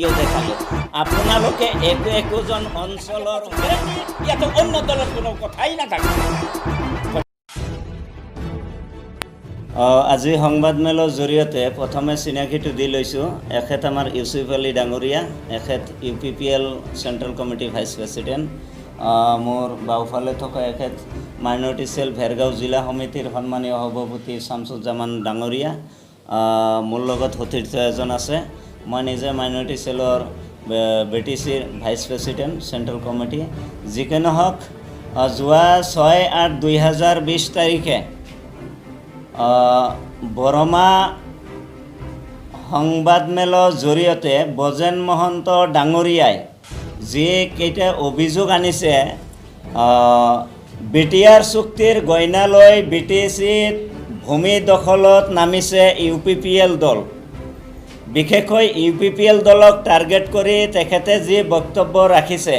দেখালে আপোনালোকে একোজন অঞ্চলৰ ইয়াতে অন্য দলৰ কোনো কথাই নাথাকে। আজি সংবাদমেলৰ জৰিয়তে প্ৰথমে চিনাকিটো দি লৈছোঁ। এখেত আমাৰ ইউচুফ আলী ডাঙৰীয়া, এখেত UPPL central committee vice president. মোৰ বাওঁফালে থকা এখেত মাইনৰিটি চেল ভেৰগাঁও জিলা সমিতিৰ সন্মানীয় সভাপতি শামছুজ্জামান ডাঙৰীয়া। মোৰ লগত সতীৰ্থ এজন আছে। মই নিজে মাইনৰিটি চেলৰ BTCৰ ভাইচ প্ৰেচিডেণ্ট চেণ্ট্ৰেল কমিটি। যিকি নহওক, যোৱা 6/8/2020 তাৰিখে বৰমা সংবাদমেলৰ জৰিয়তে বজেন মহন্ত ডাঙৰীয়াই যি কেইটা অভিযোগ আনিছে, BTR চুক্তিৰ গইনা লৈ BTCত ভূমি দখলত নামিছে UPPL দল। বিশেষকৈ UPPL দলক টাৰ্গেট কৰি তেখেতে যি বক্তব্য ৰাখিছে,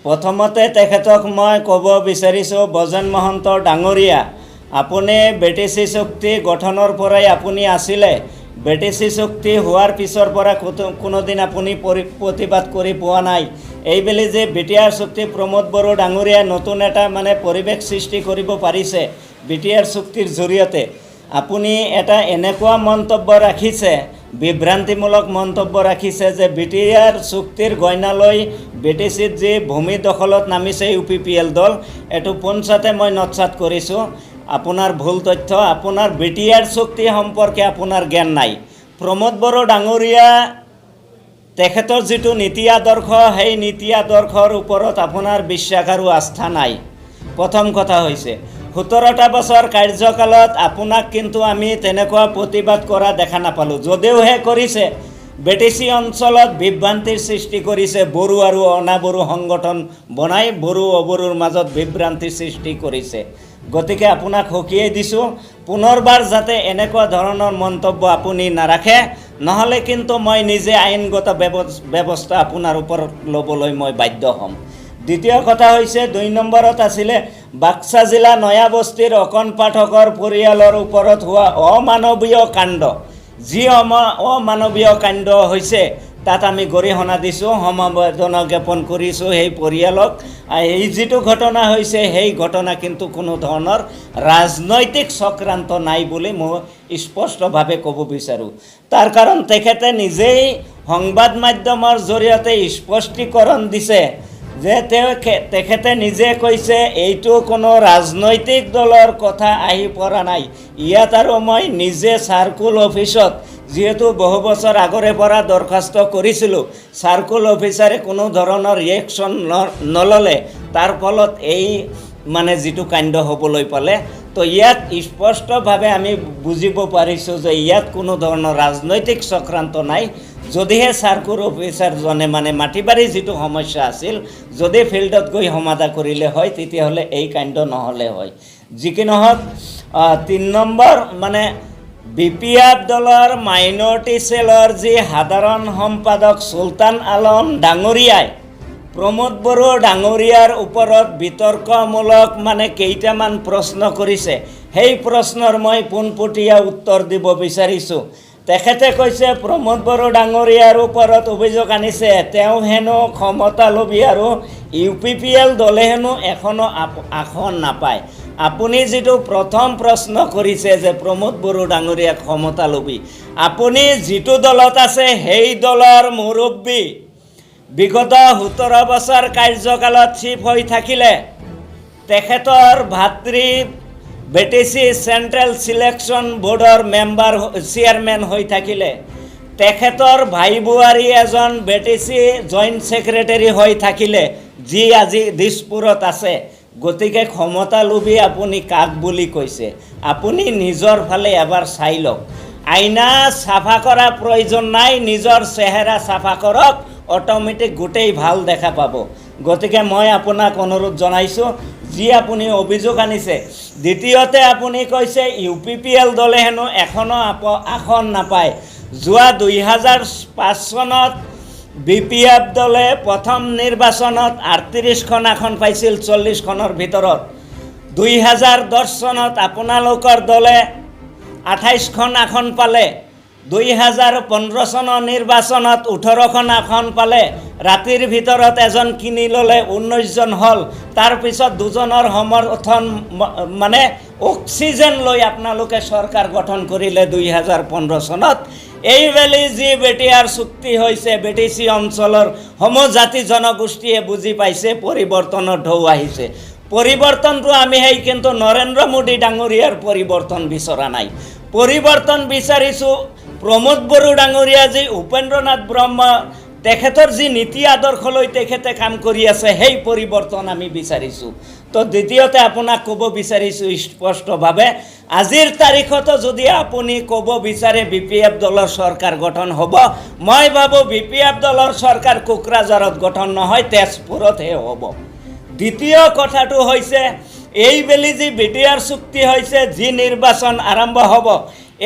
প্ৰথমতে তেখেতক মই ক'ব বিচাৰিছোঁ, বজেন মহন্ত ডাঙৰীয়া, আপুনি BTC চুক্তি গঠনৰ পৰাই আপুনি আছিলে। BTC চুক্তি হোৱাৰ পিছৰ পৰা কোনোদিন আপুনি প্ৰতিবাদ কৰি পোৱা নাই। এইবেলি যে BTR চুক্তি প্ৰমোদ বড়ো ডাঙৰীয়া নতুন এটা পৰিৱেশ সৃষ্টি কৰিব পাৰিছে BTR চুক্তিৰ জৰিয়তে, আপুনি এটা এনেকুৱা মন্তব্য ৰাখিছে, বিভ্ৰান্তিমূলক মন্তব্য ৰাখিছে যে BTR চুক্তিৰ গইনা লৈ BTCত যি ভূমি দখলত নামিছে UPPL দল, এইটো পোনচাতে মই নৎসাত কৰিছোঁ। আপোনাৰ ভুল তথ্য। আপোনাৰ BTR চুক্তি সম্পৰ্কে আপোনাৰ জ্ঞান নাই। প্ৰমোদ বড়ো ডাঙৰীয়া তেখেতৰ যিটো নীতি আদৰ্শ, সেই নীতি আদৰ্শৰ ওপৰত আপোনাৰ বিশ্বাস আৰু আস্থা নাই। প্ৰথম কথা হৈছে, 17টা বছৰ কাৰ্যকালত আপোনাক কিন্তু আমি তেনেকুৱা প্ৰতিবাদ কৰা দেখা নাপালোঁ। যদিওহে কৰিছে, BTC অঞ্চলত বিভ্ৰান্তিৰ সৃষ্টি কৰিছে। বড়ো আৰু অনাবড়ো সংগঠন বনাই বড়ো অবড়োৰ মাজত বিভ্ৰান্তিৰ সৃষ্টি কৰিছে। গতিকে আপোনাক সকীয়াই দিছোঁ, পুনৰবাৰ যাতে এনেকুৱা ধৰণৰ মন্তব্য আপুনি নাৰাখে, নহ'লে কিন্তু মই নিজে আইনগত ব্যৱস্থা আপোনাৰ ওপৰত ল'বলৈ মই বাধ্য হ'ম। দ্বিতীয় কথা হৈছে, 2 নম্বৰত আছিলে বাক্সা জিলা নয়াবস্তিৰ অকণ পাঠকৰ পৰিয়ালৰ ওপৰত হোৱা অমানৱীয় কাণ্ড। যি অমানৱীয় কাণ্ড হৈছে তাত আমি গৰিহণা দিছোঁ, সমবেদনা জ্ঞাপন কৰিছোঁ সেই পৰিয়ালক। এই যিটো ঘটনা হৈছে, সেই ঘটনা কিন্তু কোনো ধৰণৰ ৰাজনৈতিক চক্ৰান্ত নাই বুলি মই স্পষ্টভাৱে ক'ব বিচাৰোঁ। তাৰ কাৰণ তেখেতে নিজেই সংবাদ মাধ্যমৰ জৰিয়তে স্পষ্টীকৰণ দিছে যে তেখেতে নিজে কৈছে এইটো কোনো ৰাজনৈতিক দলৰ কথা আহি পৰা নাই। ইয়াত আৰু মই নিজে চাৰ্কুল অফিচত, যিহেতু বহু বছৰ আগৰে পৰা দৰখাস্ত কৰিছিলোঁ, চাৰ্কুল অফিচাৰে কোনো ধৰণৰ ৰিয়েকশ্যন নল'লে, তাৰ ফলত এই যিটো কাণ্ড হ'বলৈ পালে। তো ইয়াত স্পষ্টভাৱে আমি বুজিব পাৰিছোঁ যে ইয়াত কোনো ধৰণৰ ৰাজনৈতিক চক্ৰান্ত নাই। যদিহে চাৰ্কুল অফিচাৰজনে মাটি বাৰী যিটো সমস্যা আছিল, যদি ফিল্ডত গৈ সমাধা কৰিলে হয়, তেতিয়াহ'লে এই কাণ্ড নহ'লে হয়। যি কি নহওক, 3 নম্বৰ BPF দলৰ মাইনৰিটি চেলৰ যি সাধাৰণ সম্পাদক চুলতান আলম ডাঙৰীয়াই প্ৰমোদ বড়ো ডাঙৰীয়াৰ ওপৰত বিতৰ্কমূলক কেইটামান প্ৰশ্ন কৰিছে। সেই প্ৰশ্নৰ মই পোনপটীয়া উত্তৰ দিব বিচাৰিছোঁ। তেখেতে কৈছে প্ৰমোদ বড়ো ডাঙৰীয়াৰ ওপৰত অভিযোগ আনিছে তেওঁ হেনো ক্ষমতালোভী আৰু UPPL দলে হেনো এখনো আসন নাপায়। আপুনি যিটো প্ৰথম প্ৰশ্ন কৰিছে যে প্ৰমোদ বড়ো ডাঙৰীয়া ক্ষমতালোভী, আপুনি যিটো দলত আছে সেই দলৰ মুৰব্বী বিগত 17 বছৰ কাৰ্যকালত চিফ হৈ থাকিলে, তেখেতৰ ভাতৃ BTC চেণ্ট্ৰেল চিলেকশ্যন বৰ্ডৰ চেয়াৰমেন হৈ থাকিলে, তেখেতৰ ভাই বোৱাৰী এজন BTC জইণ্ট ছেক্ৰেটাৰী হৈ থাকিলে, যি আজি দিছপুৰত আছে। গতিকে ক্ষমতালোভী আপুনি কাক বুলি কৈছে? আপুনি নিজৰ ফালে এবাৰ চাই লওক। আইনা চাফা কৰা প্ৰয়োজন নাই, নিজৰ চেহেৰা চাফা কৰক, অট'মেটিক গোটেই ভাল দেখা পাব। গতিকে মই আপোনাক অনুৰোধ জনাইছোঁ, যি আপুনি অভিযোগ আনিছে। দ্বিতীয়তে আপুনি কৈছে UPPL দলে হেনো এখনো আসন নাপায়। যোৱা 2005 চনত BPF দলে প্ৰথম নিৰ্বাচনত 38খন আসন পাইছিল 40খনৰ ভিতৰত। 2010 চনত আপোনালোকৰ দলে 28খন আসন পালে। 2015 চনৰ নিৰ্বাচনত 18খন আসন পালে, ৰাতিৰ ভিতৰত এজন কিনি ল'লে 19 জন হ'ল, তাৰপিছত দুজনৰ সমৰ্থন মানে অক্সিজেন লৈ আপোনালোকে চৰকাৰ গঠন কৰিলে 2015 চনত। এইবেলি যি BTR চুক্তি হৈছে, BTC অঞ্চলৰ সমজাতি জনগোষ্ঠীয়ে বুজি পাইছে পৰিৱৰ্তনৰ ঢৌ আহিছে। পৰিৱৰ্তনটো আমি সেই কিন্তু নৰেন্দ্ৰ মোদী ডাঙৰীয়াৰ পৰিৱৰ্তন বিচৰা নাই, পৰিৱৰ্তন বিচাৰিছোঁ প্ৰমোদ বড়ো ডাঙৰীয়া, যি উপেন্দ্ৰনাথ ব্ৰহ্ম তেখেতৰ যি নীতি আদৰ্শ লৈ তেখেতে কাম কৰি আছে, সেই পৰিৱৰ্তন আমি বিচাৰিছোঁ। তো দ্বিতীয়তে আপোনাক ক'ব বিচাৰিছোঁ স্পষ্টভাৱে, আজিৰ তাৰিখতো যদি আপুনি ক'ব বিচাৰে BPF দলৰ চৰকাৰ গঠন হ'ব, মই ভাবোঁ BPF দলৰ চৰকাৰ কোকৰাঝাৰত গঠন নহয়, তেজপুৰতহে হ'ব। দ্বিতীয় কথাটো হৈছে, এইবেলি যি BTR চুক্তি হৈছে, যি নিৰ্বাচন আৰম্ভ হ'ব,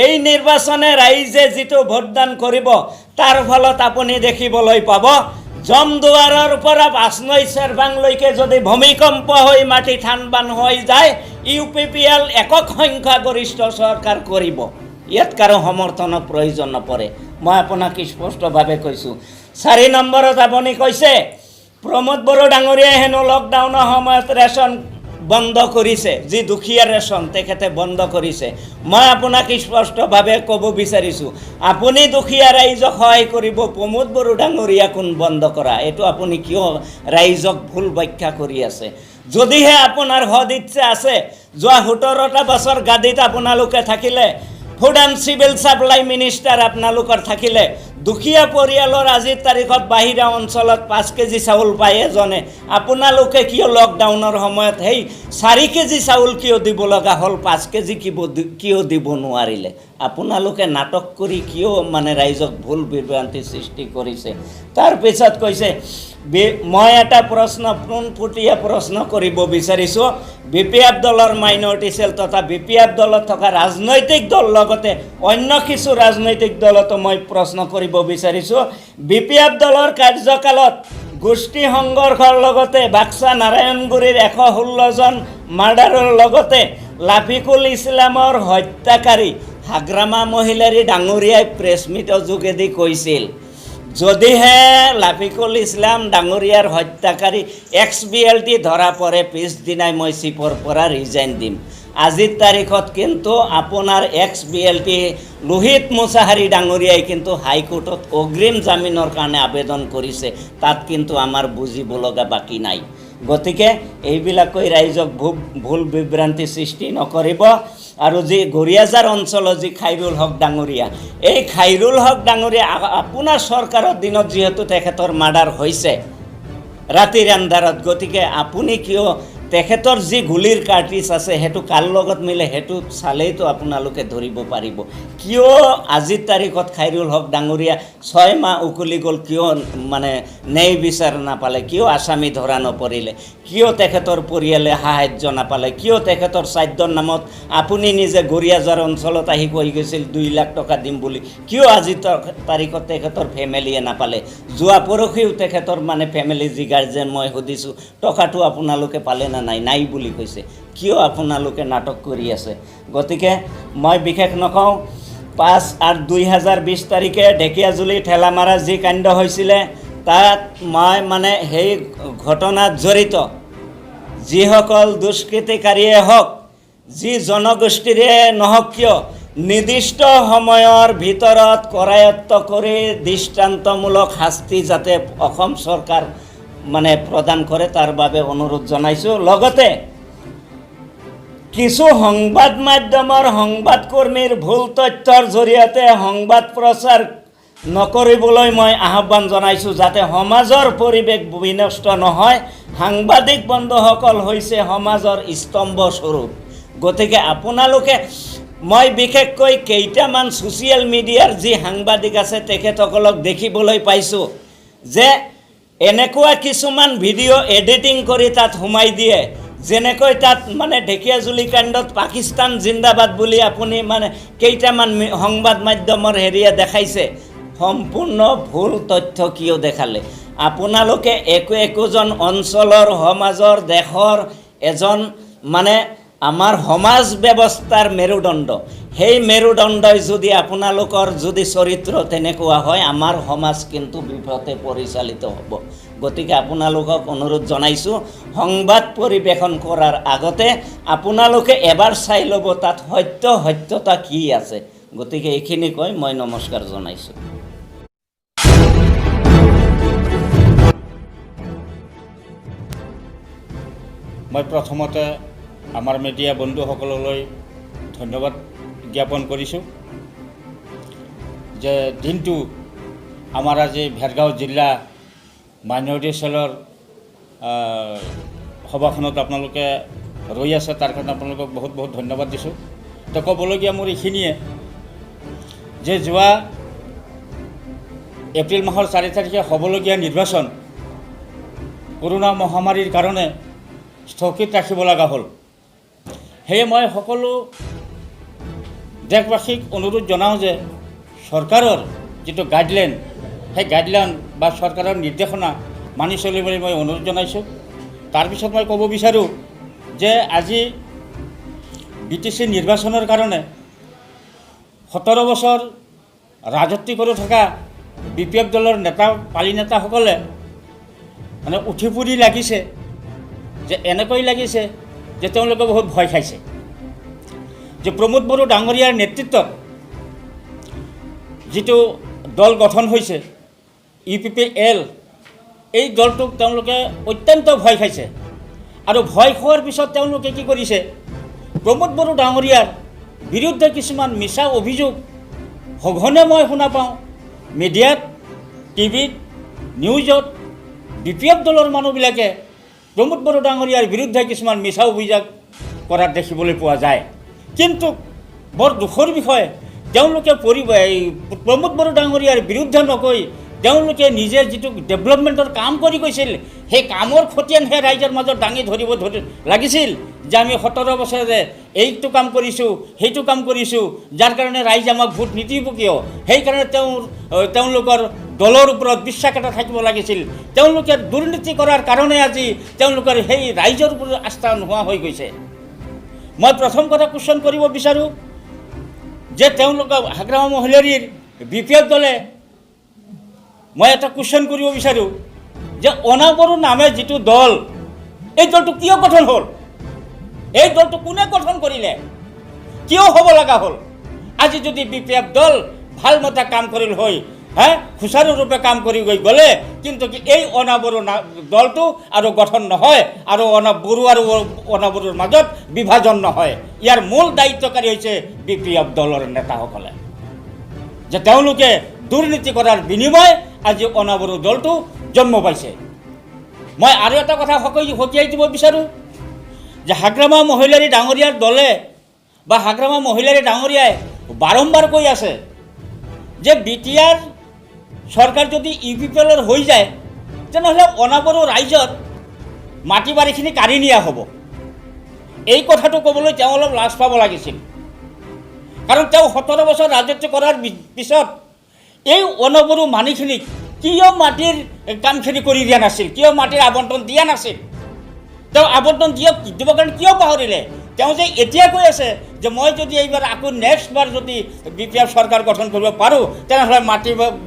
এই নিৰ্বাচনে ৰাইজে যিটো ভোটদান কৰিব, তাৰ ফলত আপুনি দেখিবলৈ পাব জমদুৱাৰৰ পৰা বাছনৈ চেৰভাংলৈকে যদি ভূমিকম্প হৈ মাটি থান বান হৈ যায়, UPPL একক সংখ্যাগৰিষ্ঠ চৰকাৰ কৰিব, ইয়াত কাৰো সমৰ্থনৰ প্ৰয়োজন নপৰে। মই আপোনাক স্পষ্টভাৱে কৈছোঁ। 4 নম্বৰত আপুনি কৈছে প্ৰমোদ বড়ো ডাঙৰীয়াই হেনো লকডাউনৰ সময়ত ৰেচন বন্ধ কৰিছে, যি দুখীয়া ৰেচন তেখেতে বন্ধ কৰিছে। মই আপোনাক স্পষ্টভাৱে ক'ব বিচাৰিছোঁ, আপুনি দুখীয়া ৰাইজক সহায় কৰিব, প্ৰমোদ বড়ো ডাঙৰীয়া কোন বন্ধ কৰা, এইটো আপুনি কিয় ৰাইজক ভুল ব্যাখ্যা কৰি আছে? যদিহে আপোনাৰ সদিচ্ছা আছে, যোৱা 17টা বছৰ গাদীত আপোনালোকে থাকিলে, food and civil supply minister আপোনালোকৰ থাকিলে, দুখীয়া পৰিয়ালৰ আজিৰ তাৰিখত বাহিৰা অঞ্চলত 5 কেজি চাউল পায় এজনে, আপোনালোকে কিয় লকডাউনৰ সময়ত সেই 4 কেজি চাউল কিয় দিব লগা হ'ল, 5 কেজি কিয় দিব নোৱাৰিলে? আপোনালোকে নাটক কৰি কিয় মানে ৰাইজক ভুল বিভ্ৰান্তি সৃষ্টি কৰিছে? তাৰপিছত কৈছে, মই এটা প্ৰশ্ন পোনপটীয়া প্ৰশ্ন কৰিব বিচাৰিছোঁ, BPF দলৰ মাইনৰিটি চেল তথা BPF দলত থকা ৰাজনৈতিক দল লগতে অন্য কিছু ৰাজনৈতিক দলতো মই প্ৰশ্ন কৰিব বিচাৰিছোঁ, BPF দলৰ কাৰ্যকালত গোষ্ঠী সংঘৰ্ষৰ লগতে বাক্সা নাৰায়ণগুৰিৰ 116 জন মাৰ্ডাৰৰ লগতে লাফিকুল ইছলামৰ হত্যাকাৰী হাগ্ৰামা মহিলাৰী ডাঙৰীয়াই প্ৰেছ মিটৰ যোগেদি কৈছিল, যদিহে লাফিকুল ইছলাম ডাঙৰীয়াৰ হত্যাকাৰী XBLT ধৰা পৰে, পিছদিনাই মই চিফৰ পৰা ৰিজাইন দিম। আজিৰ তাৰিখত কিন্তু আপোনাৰ XBLT লোহিত মুছাহাৰী ডাঙৰীয়াই কিন্তু হাইকোৰ্টত অগ্ৰিম জামিনৰ কাৰণে আবেদন কৰিছে, তাত কিন্তু আমাৰ বুজিব লগা বাকী নাই। গতিকে এইবিলাক কৈ ৰাইজক ভুল বিভ্ৰান্তি সৃষ্টি নকৰিব। আৰু যি গৰিয়াজাৰ অঞ্চলৰ যি খাইৰুল হক ডাঙৰীয়া, এই খাইৰুল হক ডাঙৰীয়া আপোনাৰ চৰকাৰৰ দিনত যিহেতু তেখেতৰ মাৰ্ডাৰ হৈছে ৰাতিৰ আন্ধাৰত, গতিকে আপুনি কিয় তেখেতৰ যি গুলিৰ কাৰ্টিজ আছে সেইটো কাৰ লগত মিলে সেইটো চালেইতো আপোনালোকে ধৰিব পাৰিব। কিয় আজিৰ তাৰিখত খাইৰুল হক ডাঙৰীয়া 6 মাহ উকলি গ'ল, কিয় মানে ন্যায় বিচাৰ নাপালে, কিয় আসামী ধৰা নপৰিলে, কিয় তেখেতৰ পৰিয়ালে সাহায্য নাপালে, কিয় তেখেতৰ শ্ৰাদ্ধৰ নামত আপুনি নিজে গৰিয়াজাৰ অঞ্চলত আহি কৈ গৈছিল 2 লাখ টকা দিম বুলি, কিয় আজিৰ তাৰিখত তেখেতৰ ফেমিলিয়ে নাপালে? যোৱা পৰহিও তেখেতৰ মানে ফেমিলি যি গাৰ্জেন মই সুধিছোঁ, টকাটো আপোনালোকে পালে না নাই বুলি কৈছে। কিয় আপোনালোকে নাটক কৰি আছে? গতিকে মই বিশেষ নকওঁ। 5 আৰু 2020 তাৰিখে ঢেকীয়াজুলি ঠেলামাৰা যি কাণ্ড হৈছিলে, তাত মই মানে সেই ঘটনাত জড়িত যিসকল দুষ্কৃতিকাৰীয়ে হওক, যি জনগোষ্ঠীৰে নহওক কিয়, নিৰ্দিষ্ট সময়ৰ ভিতৰত কৰায়ত্ব কৰি দৃষ্টান্তমূলক শাস্তি যাতে অসম চৰকাৰ মানে প্ৰদান কৰে, তাৰ বাবে অনুৰোধ জনাইছোঁ। লগতে কিছু সংবাদ মাধ্যমৰ সংবাদকৰ্মীৰ ভুল তথ্যৰ জৰিয়তে সংবাদ প্ৰচাৰ নকৰিবলৈ মই আহ্বান জনাইছোঁ, যাতে সমাজৰ পৰিৱেশ বিনষ্ট নহয়। সাংবাদিক বন্ধুসকল হৈছে সমাজৰ স্তম্ভ স্বৰূপ। গতিকে আপোনালোকে, মই বিশেষকৈ কেইটামান ছ'চিয়েল মিডিয়াৰ যি সাংবাদিক আছে তেখেতসকলক দেখিবলৈ পাইছোঁ যে এনেকুৱা কিছুমান ভিডিঅ' এডিটিং কৰি তাত সোমাই দিয়ে, যেনেকৈ তাত মানে ঢেকীয়াজুলি কাণ্ডত পাকিস্তান জিন্দাবাদ বুলি আপুনি মানে কেইটামান সংবাদ মাধ্যমৰ হেৰিয়ে দেখাইছে। সম্পূৰ্ণ ভুল তথ্য কিয় দেখালে? আপোনালোকে একোজন অঞ্চলৰ, সমাজৰ, দেশৰ এজন মানে আমাৰ সমাজ ব্যৱস্থাৰ মেৰুদণ্ড, সেই মেৰুদণ্ডই যদি আপোনালোকৰ যদি চৰিত্ৰ তেনেকুৱা হয়, আমাৰ সমাজ কিন্তু বিপথে পৰিচালিত হ'ব। গতিকে আপোনালোকক অনুৰোধ জনাইছোঁ, সংবাদ পৰিৱেশন কৰাৰ আগতে আপোনালোকে এবাৰ চাই ল'ব তাত সত্যতা কি আছে। গতিকে এইখিনি কৈ মই নমস্কাৰ জনাইছোঁ। মই প্ৰথমতে আমাৰ মিডিয়া বন্ধুসকললৈ ধন্যবাদ জ্ঞাপন কৰিছোঁ যে দিনটো আমাৰ আজি ভেৰগাঁও জিলা মাইনৰিটি চেলৰ সভাখনত আপোনালোকে ৰৈ আছে, তাৰ কাৰণে আপোনালোকক বহুত বহুত ধন্যবাদ দিছোঁ। তো ক'বলগীয়া মোৰ এইখিনিয়ে যে যোৱা এপ্ৰিল মাহৰ 4 তাৰিখে হ'বলগীয়া নিৰ্বাচন কৰোনা মহামাৰীৰ কাৰণে স্থগিত ৰাখিব লগা হ'ল। সেয়ে মই সকলো দেশবাসীক অনুৰোধ জনাওঁ যে চৰকাৰৰ যিটো গাইডলাইন, সেই গাইডলাইন বা চৰকাৰৰ নিৰ্দেশনা মানি চলিবলৈ মই অনুৰোধ জনাইছোঁ। তাৰপিছত মই ক'ব বিচাৰোঁ যে আজি BTC নিৰ্বাচনৰ কাৰণে 17 বছৰ ৰাজত্ব কৰি থকা BPF দলৰ পালি নেতাসকলে মানে উঠি পৰি লাগিছে যে এনেকৈ লাগিছে যে তেওঁলোকে বহুত ভয় খাইছে যে প্ৰমোদ বড়ো ডাঙৰীয়াৰ নেতৃত্বত যিটো দল গঠন হৈছে UPPL, এই দলটোক তেওঁলোকে অত্যন্ত ভয় খাইছে। আৰু ভয় খোৱাৰ পিছত তেওঁলোকে কি কৰিছে, প্ৰমোদ বড়ো ডাঙৰীয়াৰ বিৰুদ্ধে কিছুমান মিছা অভিযোগ সঘনে মই শুনা পাওঁ মিডিয়াত, টিভিত, নিউজত। BPF দলৰ মানুহবিলাকে প্ৰমোদ বড়ো ডাঙৰীয়াৰ বিৰুদ্ধে কিছুমান মিছা অভিযোগ কৰাত দেখিবলৈ পোৱা যায়। কিন্তু বৰ দুখৰ বিষয়, তেওঁলোকে প্ৰমোদ বড়ো ডাঙৰীয়াৰ বিৰুদ্ধে নকৈ তেওঁলোকে নিজে যিটো ডেভেলপমেণ্টৰ কাম কৰি গৈছিল, সেই কামৰ খতিয়ানহে ৰাইজৰ মাজত দাঙি ধৰিব লাগিছিল যে আমি 17 বছৰে এইটো কাম কৰিছোঁ, সেইটো কাম কৰিছোঁ, যাৰ কাৰণে ৰাইজে আমাক ভোট নিদিব কিয়। সেইকাৰণে তেওঁলোকৰ দলৰ ওপৰত বিশ্বাস এটা থাকিব লাগিছিল। তেওঁলোকে দুৰ্নীতি কৰাৰ কাৰণে আজি তেওঁলোকৰ সেই ৰাইজৰ ওপৰত আস্থা নোহোৱা হৈ গৈছে। মই প্ৰথম কথা কুৱেশ্যন কৰিব বিচাৰোঁ যে তেওঁলোকক হাগ্ৰামা মহিলাৰীৰ BPF দলে মই এটা কুৱেশ্যন কৰিব বিচাৰোঁ যে অনাবড়ো নামে যিটো দল, এই দলটো কিয় গঠন হ'ল? এই দলটো কোনে গঠন কৰিলে? কিয় হ'ব লগা হ'ল? আজি যদি BPF দল ভালমতে কাম কৰিল হয়, সুচাৰুৰূপে কাম কৰি গ'লে কিন্তু এই অনাবড়ো দলটো আৰু গঠন নহয়, আৰু বড়ো আৰু অনাবড়োৰ মাজত বিভাজন নহয়। ইয়াৰ মূল দায়িত্বকাৰী হৈছে BPF দলৰ নেতাসকলে, যে তেওঁলোকে দুৰ্নীতি কৰাৰ বিনিময় আজি অনাবড়ো দলটো জন্ম পাইছে। মই আৰু এটা কথা সকীয়াই দিব বিচাৰোঁ যে হাগ্ৰামা মহিলাৰী ডাঙৰীয়াৰ দলে বা হাগ্ৰামা মহিলাৰী ডাঙৰীয়াই বাৰম্বাৰ কৈ আছে যে BTR চৰকাৰ যদি UPPLৰ হৈ যায় তেনেহ'লে অনাবড়ো ৰাইজৰ মাটি বাৰীখিনি কাঢ়ি নিয়া হ'ব। এই কথাটো ক'বলৈ তেওঁ অলপ লাজ পাব লাগিছিল, কাৰণ তেওঁ 17 বছৰ ৰাজত্ব কৰাৰ পিছত এই অনাবড়ো মানুহখিনিক কিয় মাটিৰ কামখিনি কৰি দিয়া নাছিল, কিয় মাটিৰ আবণ্টন দিয়া নাছিল? তেওঁ আবণ্টন দিবৰ কাৰণে কিয় পাহৰিলে? তেওঁ যে এতিয়া কৈ আছে যে মই যদি এইবাৰ আকৌ নেক্সটবাৰ যদি BPF চৰকাৰ গঠন কৰিব পাৰোঁ তেনেহ'লে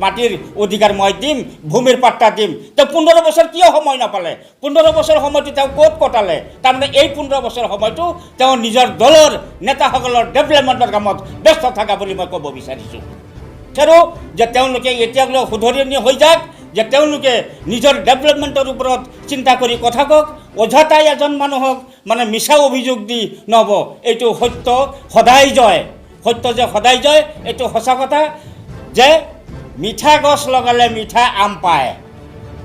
মাটিৰ অধিকাৰ মই দিম, ভূমিৰ পাট্টা দিম। তেওঁ 15 বছৰ কিয় সময় নাপালে? 15 বছৰ সময়টো তেওঁ ক'ত কটালে? তাৰমানে এই 15 বছৰ সময়টো তেওঁ নিজৰ দলৰ নেতাসকলৰ ডেভেলপমেণ্টৰ কামত ব্যস্ত থকা বুলি মই ক'ব বিচাৰিছোঁ। আৰু যে তেওঁলোকে এতিয়ালৈ শুধৰণি হৈ যাওক, যে তেওঁলোকে নিজৰ ডেভেলপমেণ্টৰ ওপৰত চিন্তা কৰি কথা কওক। অযথাই এজন মানুহক মানে মিছা অভিযোগ দি নহ'ব। এইটো সত্য সদায় জয়, সত্য যে সদায় জয়, এইটো সঁচা কথা। যে মিঠা গছ লগালে মিঠা আম পায়,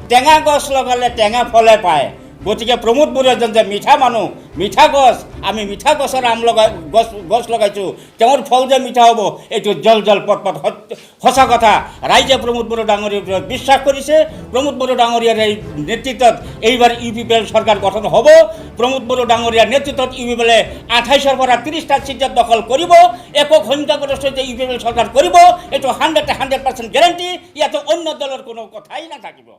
টেঙা গছ লগালে টেঙা ফলে পায়। গতিকে প্ৰমোদ বড়ো এজন যে মিঠা মানুহ, মিঠা গছ, আমি মিঠা গছৰ গছ লগাইছোঁ, তেওঁৰ ফল যে মিঠা হ'ব এইটো জল পট সঁচা কথা। ৰাইজে প্ৰমোদ বড়ো ডাঙৰীয়াৰ ওপৰত বিশ্বাস কৰিছে। প্ৰমোদ বড়ো ডাঙৰীয়াৰ এই নেতৃত্বত এইবাৰ UPPL চৰকাৰ গঠন হ'ব। প্ৰমোদ বড়ো ডাঙৰীয়াৰ নেতৃত্বত UPPLে 28ৰ পৰা 30টা চিট দখল কৰিব। একক সংখ্যাগৰিষ্ঠ UPPL চৰকাৰ কৰিব, এইটো 100% গেৰাণ্টি। ইয়াতে অন্য দলৰ কোনো কথাই নাথাকিব।